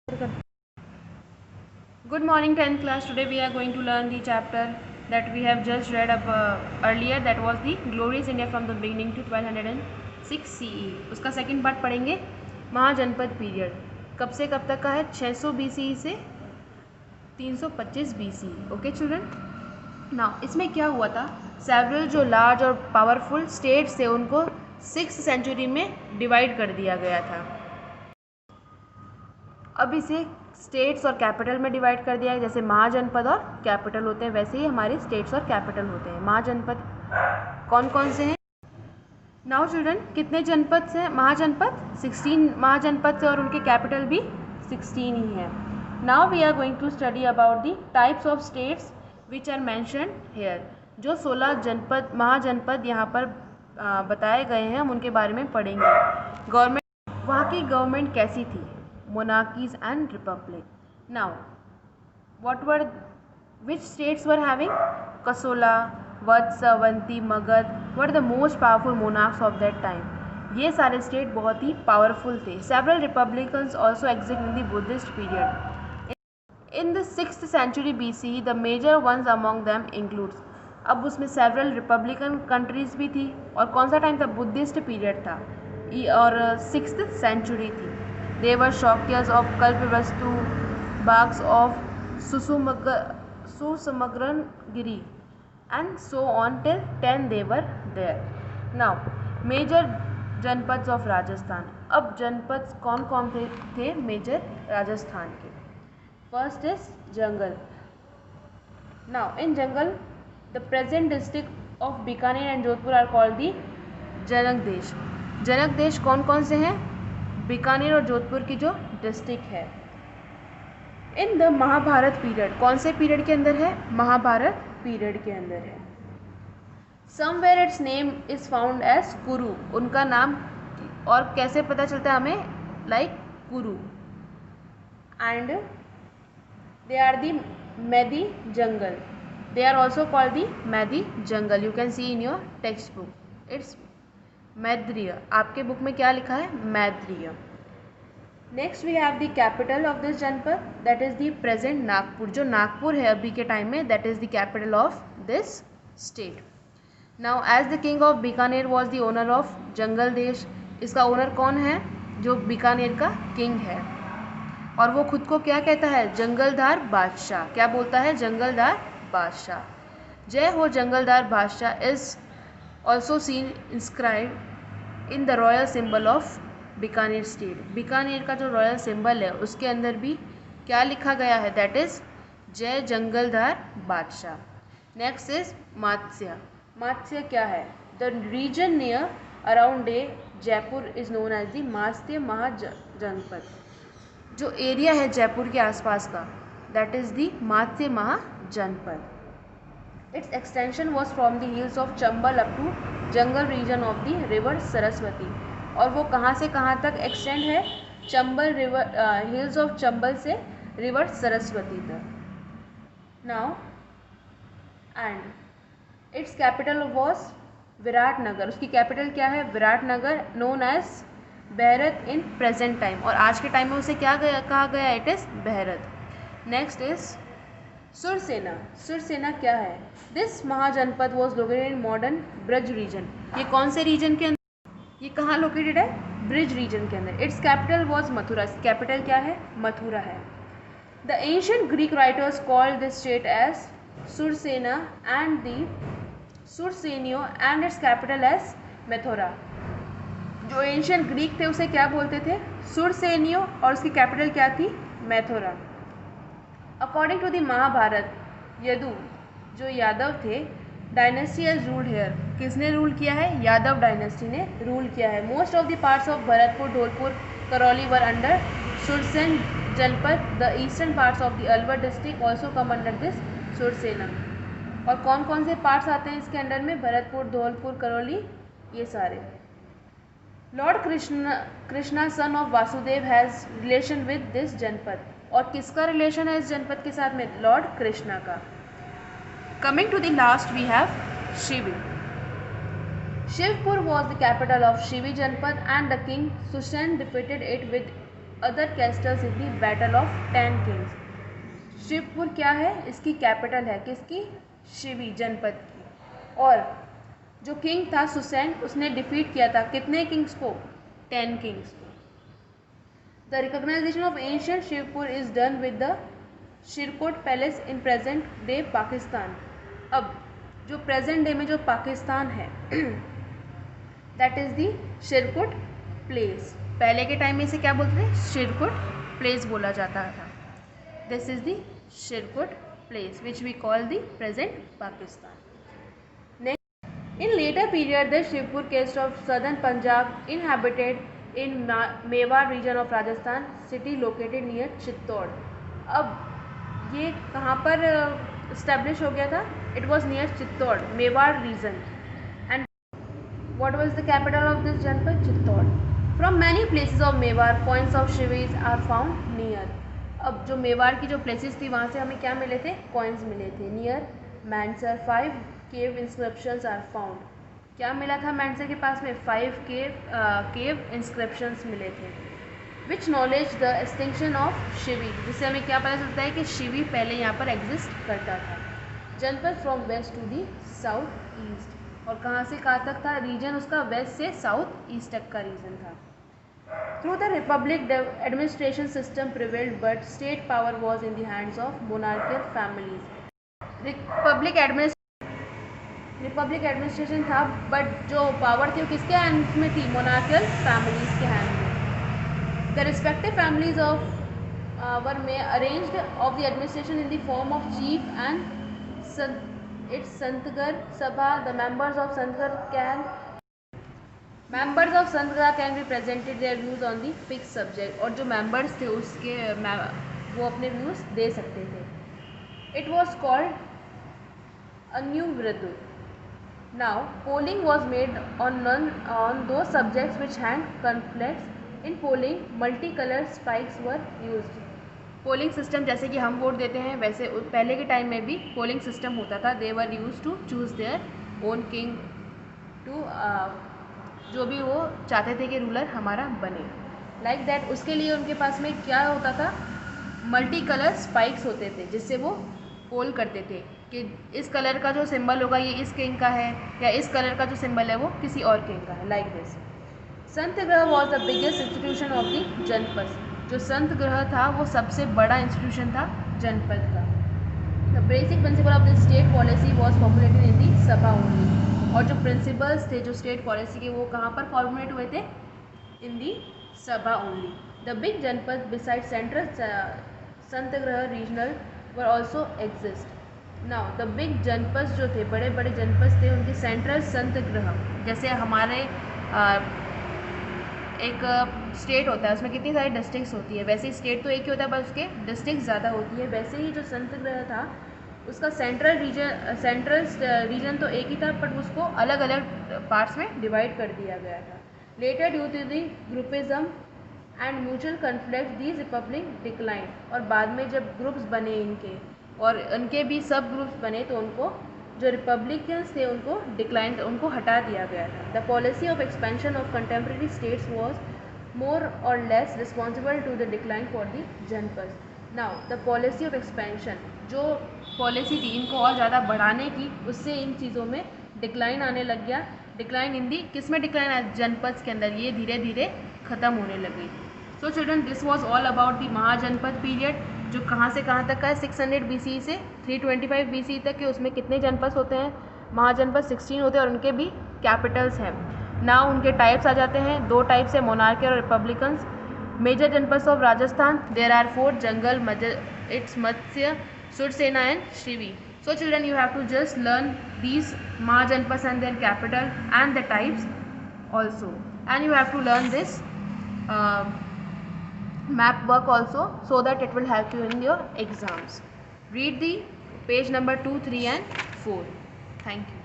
Good morning 10th class. Today we are going to learn the chapter that we have just read up earlier, that was the glorious India from the beginning to 1206 CE. उसका second part पढ़ेंगे. महाजनपद period कब से कब तक का है? 600 BCE से 325 BCE. Okay children. Now इसमें क्या हुआ था, सेवरल जो लार्ज और पावरफुल स्टेट्स थे उनको 6th सेंचुरी में डिवाइड कर दिया गया था. अब इसे स्टेट्स और कैपिटल में डिवाइड कर दिया है. जैसे महाजनपद और कैपिटल होते हैं वैसे ही हमारे स्टेट्स और कैपिटल होते हैं. महाजनपद कौन कौन से हैं? नाउ चिल्ड्रन, कितने जनपद से? महाजनपद 16 महाजनपद से और उनके कैपिटल भी 16 ही है. Now we are going to study about the types of states which are mentioned here. जो 16 जनपद महाजनपद यहाँ पर बताए गए हैं हम उनके बारे में पढ़ेंगे. गवर्नमेंट, वहाँ की गवर्नमेंट कैसी थी? Monarchies and republic. Now, which states were having? Kasola, Vatsa, Avanti, Magad were the most powerful monarchs of that time. ये सारे स्टेट बहुत ही पावरफुल थे. Several republicans also exist in the Buddhist period. In the 6th century BCE, the major ones among them includes. अब उसमें several republican countries भी थी. और कौन सा टाइम था? बुद्धिस्ट पीरियड था और 6th century थी. They were Shakyas of Kalpavastu, Bhags of Susamagran-giri, and so on till 10 they were there. Now, major जनपद of राजस्थान. अब जनपद कौन कौन थे मेजर राजस्थान के? First is jungle. Now, in jungle, the present district of Bikaner and Jodhpur are called the जनक देश. जनक देश कौन कौन से हैं? बीकानेर और जोधपुर की जो डिस्ट्रिक्ट है. इन द महाभारत पीरियड, कौन से पीरियड के अंदर है? महाभारत पीरियड के अंदर है. Somewhere its name is found as Kuru. उनका नाम और कैसे पता चलता है हमें? Like Kuru. And they are the Maidi jungle. They are also called the Maidi jungle. You can see in your text book. It's Madriya. आपके बुक में क्या लिखा है? Madriya. Next we have the capital of this janapada, that is the present Nagpur. जो नागपुर है अभी के time में, that is the capital of this state. Now as the king of Bikaner was the owner of जंगल देश. इसका ओनर कौन है? जो बीकानेर का किंग है. और वो खुद को क्या कहता है? जंगलदार बादशाह. क्या बोलता है? जंगलदार बादशाह. जय हो जंगलदार बादशाह is also seen inscribed in the royal symbol of Bikaner state. Bikaner का जो रॉयल सिंबल है उसके अंदर भी क्या लिखा गया है? दैट इज जय जंगलदार बादशाह. Next is Matsya. मात्स्य क्या है? The region near around Jaipur is known as the Matsya mahajanapada. जो एरिया है जयपुर के आसपास का, that is the Matsya mahajanapada. Its extension was from the hills of Chambal up to jungle region of the river Saraswati. और वो कहाँ से कहाँ तक एक्सटेंड है? Chambal river, hills of Chambal से रिवर सरस्वती तक. Now and its capital was Viratnagar. उसकी कैपिटल क्या है? विराटनगर, नोन एज बहरत इन प्रेजेंट टाइम. और आज के टाइम में उसे क्या कहा गया? It is Bharat. Next is Surasena. Surasena क्या है? This mahajanapada was located in modern Braj region. ये कौन से रीजन के अंदर? ये कहाँ लोकेटेड है? ब्रिज रीजन के अंदर. Its capital was Mathura. Capital क्या है? मथुरा है. The ancient Greek writers called this state as Surasena and the Surasenoi and its capital as Methora. जो एंशियंट ग्रीक थे उसे क्या बोलते थे? सुरसेनियो. और उसकी कैपिटल क्या थी? Methora. According to the Mahabharata, Yadu जो यादव थे, डायनेस्टी हैज रूल्ड हेयर. किसने रूल किया है? यादव डायनेस्टी ने रूल किया है. Most of the parts of Bharatpur, Dholpur, Karauli were under Surasen janapada. The eastern parts of the Alwar district also come under this Surasena. और कौन कौन से पार्ट्स आते हैं इसके अंडर में? भरतपुर, धौलपुर, करौली, ये सारे. Lord Krishna son of Vasudev has relation with this जनपद. और किसका रिलेशन है इस जनपद के साथ में? लॉर्ड कृष्णा का. Coming to the last we have Shivi. Shivpur was the capital of Shivi janapada and the king Susen defeated it with other castles in the battle of 10 kings. Shivpur क्या है, इसकी कैपिटल है किसकी, शिवी जनपद की। और जो किंग था सुसैन, उसने डिफीट किया था कितने किंग्स को, 10 किंग्स को। The recognisation of ancient Shivpur is done with the Shirkot palace in present day Pakistan. अब जो प्रेजेंट डे में जो पाकिस्तान है that is the Shirkut place. पहले के टाइम में इसे क्या बोलते थे, शिरकुट प्लेस बोला जाता था। This is the Shirkut place which we call the present Pakistan. Next, in later period the Shivpur caste of southern Punjab inhabited in Mewar region of Rajasthan city located near Chittor. अब ये कहाँ पर इस्टेब्लिश हो गया था, it was near Chittor, Mewar region. And what was the capital of this जनपद, Chittor. From many places of Mewar coins of Shivi's are found near। अब जो मेवाड़ की जो प्लेसेस थी वहाँ से हमें क्या मिले थे, कॉइन्स मिले थे। Near Mansar 5 cave inscriptions are found. क्या मिला था मैनसर के पास में, 5 केव इंस्क्रिप्शंस मिले थे। विच knowledge the extinction of Shivi, जिससे हमें क्या पता चलता है कि शिवी पहले यहाँ पर एग्जिस्ट करता था। Janapada from west to the south east, और कहाँ से कहाँ तक था रीजन उसका, वेस्ट से साउथ ईस्ट तक का रीजन था। Through the Republic administration system prevailed but state power was in the hands of monarchial families. Republic administration था बट जो पावर थी वो किसके हैंड्स में थी, मोनार्कियल फैमिलीज के हैंड में। The respective families of were arranged of the administration in the form of chief and its Santgar Sabha. The members of Santgar can be presented their views on the fixed subject, और जो members थे उसके वो अपने views दे सकते थे। It was called Anuvridu. Now polling was made on those subjects which had conflicts. In polling multicolor spikes were used. Polling system जैसे कि हम वोट देते हैं वैसे पहले के टाइम में भी पोलिंग सिस्टम होता था। They were use to choose their own king too, जो भी वो चाहते थे कि रूलर हमारा बने, लाइक दैट। उसके लिए उनके पास में क्या होता था, मल्टी कलर स्पाइक्स होते थे जिससे वो पोल करते थे कि इस कलर का जो सिंबल होगा ये इस किंग का है, या इस कलर का जो सिंबल है वो किसी और किंग का है, लाइक दिस। संत ग्रह was the biggest institution of the जनपद। जो संत ग्रह था वो सबसे बड़ा इंस्टीट्यूशन था जनपद का। The basic principle of the state policy was formulated in the sabha only. और जो प्रिंसिपल्स थे जो स्टेट पॉलिसी के वो कहाँ पर फॉर्मुलेट हुए थे, इन the sabha only. The big जनपद बिसाइड सेंट्रल संत ग्रह regional were also exist. Now the big जनपद जो थे, बड़े बड़े जनपद थे, उनके सेंट्रल संत ग्रह, जैसे हमारे एक स्टेट होता है उसमें कितनी सारी डिस्ट्रिक्ट्स होती है, वैसे ही स्टेट तो एक ही होता है पर उसके डिस्ट्रिक्ट ज़्यादा होती है। वैसे ही जो संत ग्रह था उसका सेंट्रल रीजन तो एक ही था बट उसको अलग अलग पार्ट्स में डिवाइड कर दिया गया था। Later due to the groupism and mutual conflict these republic decline. और बाद में जब ग्रुप्स बने इनके और उनके भी सब ग्रुप्स बने तो उनको जो रिपब्लिकन्स थे उनको डिक्लाइन, उनको हटा दिया गया था। The policy of expansion of contemporary states was more or less responsible to the decline for the janapada. Now the policy of expansion, जो पॉलिसी थी इनको और ज़्यादा बढ़ाने की, उससे इन चीज़ों में डिक्लाइन आने लग गया। डिक्लाइन इन दी किस में डिक्लाइन आया, जनपद के अंदर, ये धीरे धीरे ख़त्म होने लगी। So children this was all about the mahajanapada period, जो कहाँ से कहाँ तक का है, 600 BCE से 325 BCE तक के। उसमें कितने जनपद होते हैं, महाजनपद 16 होते हैं और उनके भी कैपिटल्स हैं। नाउ उनके टाइप्स आ जाते हैं, 2 टाइप्स है, मोनार्की और republicans. Major janapada of Rajasthan, there are 4, Jangal, its Matsya, Surasena and Shivi. So children, you have to just learn these Mahajanpads and their capital and the types also, and you have to learn this map work also, so that it will help you in your exams. Read the page number 2, 3 and 4. Thank you.